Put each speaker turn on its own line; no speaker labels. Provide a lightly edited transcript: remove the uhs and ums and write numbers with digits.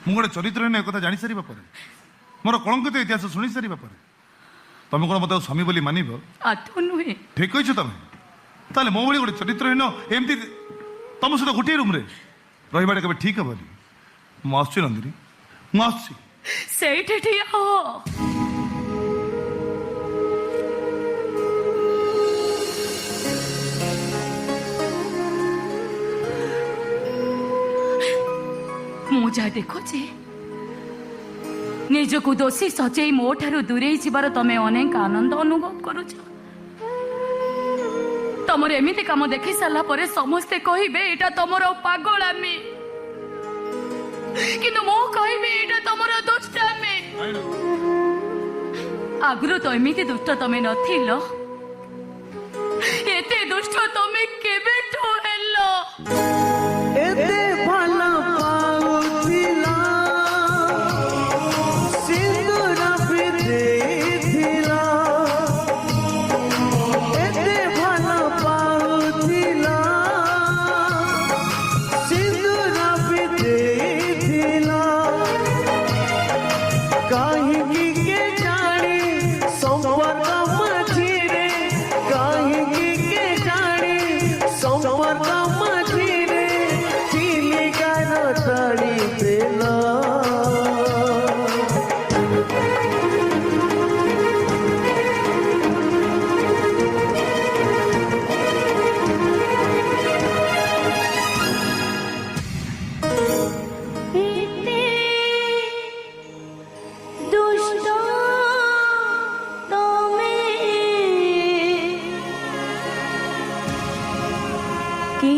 ମୁଁ ଗୋଟେ ଚରିତ୍ରହୀନ କଥା ଜାଣି ସାରିବା ପରେ ମୋର କଳଙ୍କିତ ଇତିହାସ ଶୁଣି ସାରିବା ପରେ ତମେ କ'ଣ ମୋତେ ସ୍ୱାମୀ ବୋଲି ମାନିବ?
ଆଦୌ ନୁହେଁ।
ଠିକ କହିଛ ତମେ। ତାହେଲେ ମୋ ଭଳି ଗୋଟେ ଚରିତ୍ରହୀନ ଏମିତି ତମ ସହିତ ଗୋଟିଏ ରୁମ୍ରେ ରହିବାଟା କେବେ ଠିକ ହବନି। ମୁଁ ଆସୁଛି ନନ୍ଦିନୀ, ମୁଁ ଆସୁଛି।
ସେଇଠି ଠିଆ ହୁଅ। ମୁଁ ଯାହା ଦେଖୁଛି ନିଜକୁ ଦୋଷୀ ସଜେଇ ମୋ ଠାରୁ ଦୂରେଇ ଯିବାର ତମେ ଅନେକ ଆନନ୍ଦ ଅନୁଭବ କରୁଛ। ତମର ଏମିତି କାମ ଦେଖି ସାରିଲା ପରେ ସମସ୍ତେ କହିବେ ଏଇଟା ତମର ପାଗଳାମି, କିନ୍ତୁ ମୁଁ କହିବି ଏଇଟା ତମର ଦୁଷ୍ଟାମି। ଆଗରୁ ତ ଏମିତି ଦୁଷ୍ଟ ତମେ ନଥିଲ, ଏତେ ଦୁଷ୍ଟ ତମେ କେବେଠୁ ହେଲ?
ଏତେ ଭଲ ପାଉଥିଲା ସିନ୍ଦୁର ଦେଇଥିଲା, ଏତେ ଭଲ ପାଉଥିଲା ସିନ୍ଦୁର ଦେଇଥିଲା, କାହିଁକି କେଜାଣି ସମ୍ପର୍କ ମଝିରେ, କାହିଁକି କେଜାଣି ସମ୍ପର୍କ ମଝିରେ ଚିଲିକାର ତଳି ଦେଲା।
দুষ্ট তুমি কি